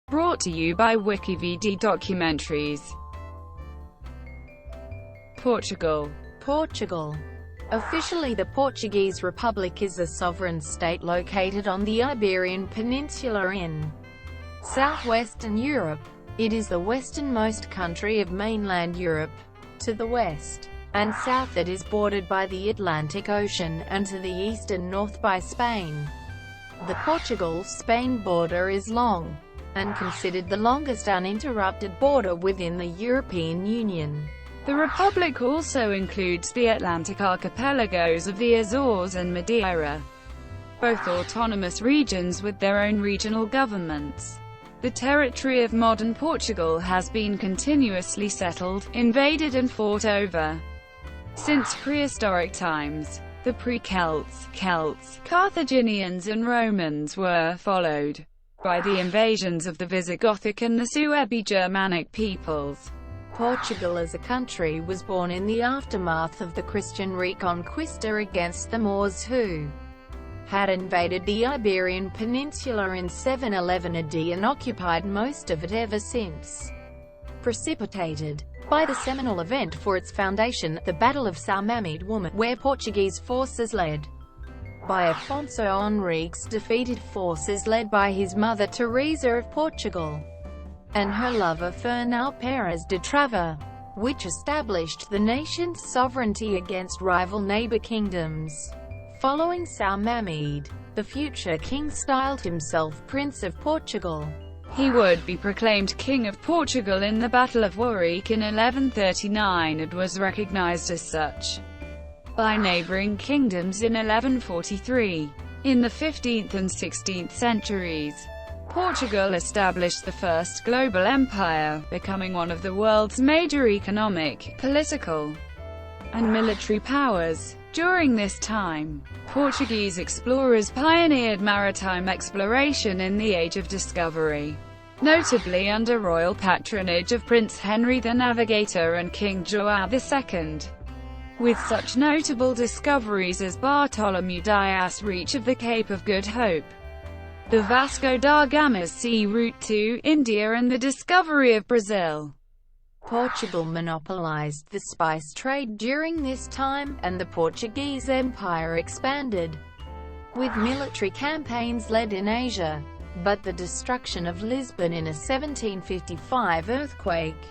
Brought to you by WikiVD Documentaries. Portugal. Portugal. Officially, the Portuguese Republic is a sovereign state located on the Iberian Peninsula in southwestern Europe. It is the westernmost country of mainland Europe. To the west and south it is bordered by the Atlantic Ocean, and to the east and north by Spain. The Portugal-Spain border is long, and considered the longest uninterrupted border within the European Union. The Republic also includes the Atlantic archipelagos of the Azores and Madeira, both autonomous regions with their own regional governments. The territory of modern Portugal has been continuously settled, invaded and fought over since prehistoric times. The Pre-Celts, Celts, Carthaginians and Romans were followed by the invasions of the Visigothic and the Suebi Germanic peoples. Portugal as a country was born in the aftermath of the Christian Reconquista against the Moors, who had invaded the Iberian Peninsula in 711 AD and occupied most of it ever since. Precipitated by the seminal event for its foundation, the Battle of São Woman, where Portuguese forces led by Afonso Henriques defeated forces led by his mother Teresa of Portugal and her lover Fernão Pérez de Trava, which established the nation's sovereignty against rival neighbor kingdoms. Following São the future king styled himself Prince of Portugal. He would be proclaimed King of Portugal in the Battle of Warwick in 1139 and was recognized as such by neighboring kingdoms in 1143. In the 15th and 16th centuries, Portugal established the first global empire, becoming one of the world's major economic, political, and military powers. During this time, Portuguese explorers pioneered maritime exploration in the Age of Discovery, notably under royal patronage of Prince Henry the Navigator and King João II, with such notable discoveries as Bartholomew Dias' reach of the Cape of Good Hope, the Vasco da Gama's sea route to India and the discovery of Brazil. Portugal monopolized the spice trade during this time, and the Portuguese Empire expanded with military campaigns led in Asia. But the destruction of Lisbon in a 1755 earthquake,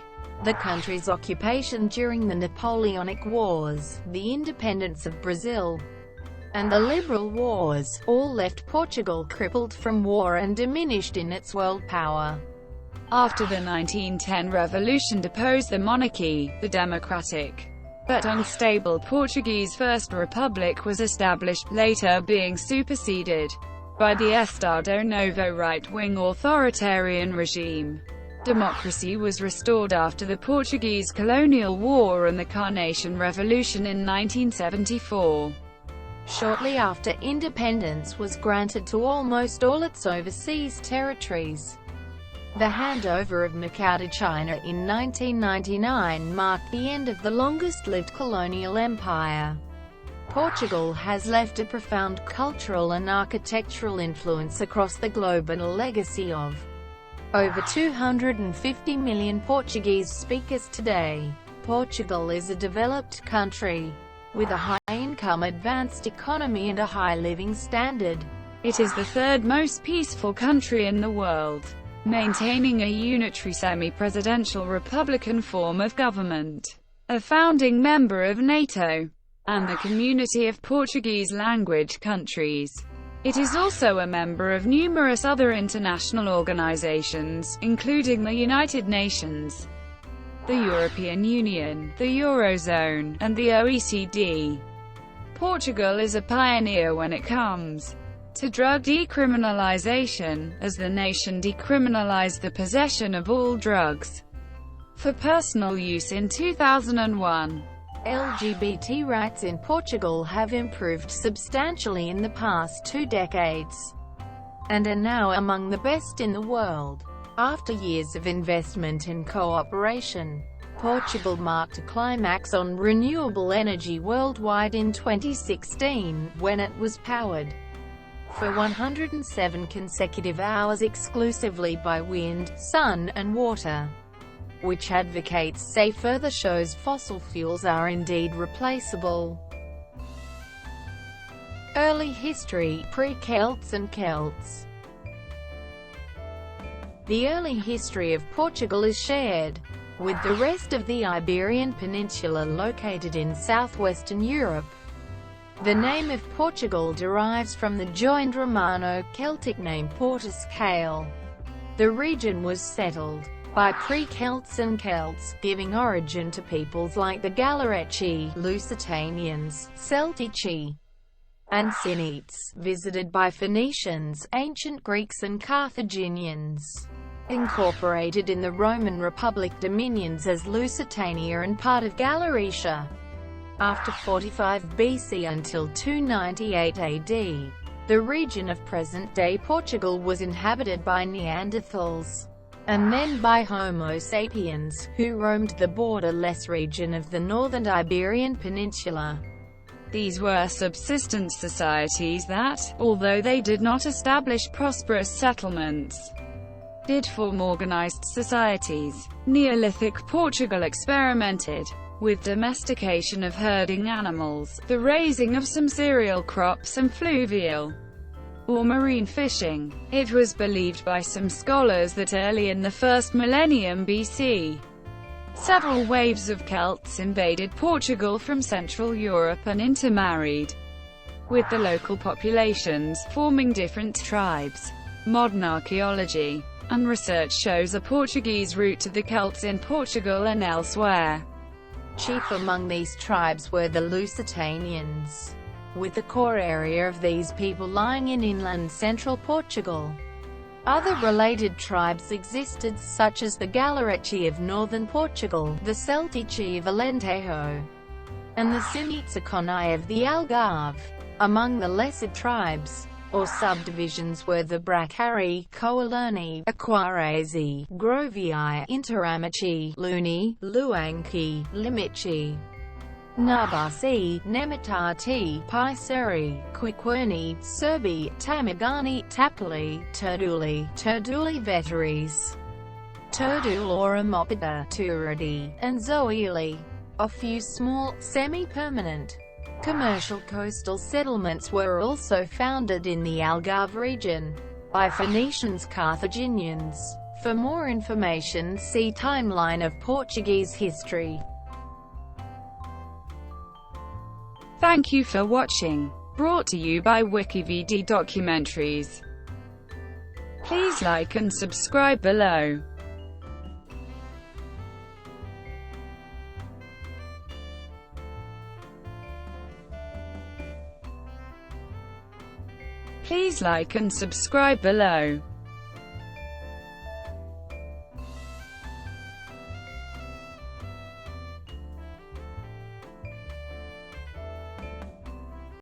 the country's occupation during the Napoleonic Wars, the independence of Brazil, and the Liberal Wars, all left Portugal crippled from war and diminished in its world power. After the 1910 revolution deposed the monarchy, the democratic but unstable Portuguese First Republic was established, later being superseded by the Estado Novo right-wing authoritarian regime. Democracy was restored after the Portuguese Colonial War and the Carnation Revolution in 1974. Shortly after, independence was granted to almost all its overseas territories. The handover of Macau to China in 1999 marked the end of the longest-lived colonial empire. Portugal has left a profound cultural and architectural influence across the globe and a legacy of over 250 million Portuguese speakers today. Portugal is a developed country with a high-income, advanced economy and a high living standard. It is the third most peaceful country in the world, maintaining a unitary semi-presidential republican form of government, a founding member of NATO, and the Community of Portuguese language countries. It is also a member of numerous other international organizations, including the United Nations, the European Union, the Eurozone, and the OECD. Portugal is a pioneer when it comes to drug decriminalization, as the nation decriminalized the possession of all drugs for personal use in 2001. LGBT rights in Portugal have improved substantially in the past 2 decades, and are now among the best in the world. After years of investment and cooperation, Portugal marked a climax on renewable energy worldwide in 2016, when it was powered for 107 consecutive hours exclusively by wind, sun, and water, which advocates say further shows fossil fuels are indeed replaceable. Early history, Pre-Celts and Celts. The early history of Portugal is shared with the rest of the Iberian Peninsula located in southwestern Europe. The name of Portugal derives from the joined Romano-Celtic name Portugal. The region was settled by Pre-Celts and Celts, giving origin to peoples like the Gallaeci, Lusitanians, Celtici, and Sinites, visited by Phoenicians, ancient Greeks and Carthaginians. Incorporated in the Roman Republic dominions as Lusitania and part of Gallaecia. After 45 BC until 298 AD, the region of present-day Portugal was inhabited by Neanderthals, and then by Homo sapiens, who roamed the borderless region of the northern Iberian Peninsula. These were subsistence societies that, although they did not establish prosperous settlements, did form organized societies. Neolithic Portugal experimented with domestication of herding animals, the raising of some cereal crops and fluvial or marine fishing. It was believed by some scholars that early in the first millennium BC, several waves of Celts invaded Portugal from Central Europe and intermarried with the local populations, forming different tribes. Modern archaeology and research shows a Portuguese root to the Celts in Portugal and elsewhere. Chief among these tribes were the Lusitanians, with the core area of these people lying in inland central Portugal. Other related tribes existed, such as the Gallaeci of northern Portugal, the Celtici of Alentejo, and the Sinitsiconi of the Algarve. Among the lesser tribes, or subdivisions, were the Bracari, Coalerni, Aquarese, Grovii, Interamici, Luni, Luanki, Limici, Nabasi, Nemitati, Piseri, Quiquerni, Suebi, Tamagani, Tapuli, Turduli Veteris, Turdul or Amopida, Turidi, and Zoili. A few small, semi-permanent, commercial coastal settlements were also founded in the Algarve region by Phoenicians, Carthaginians. For more information, see Timeline of Portuguese history. Thank you for watching. Brought to you by WikiVD Documentaries. Please like and subscribe below. Please like and subscribe below.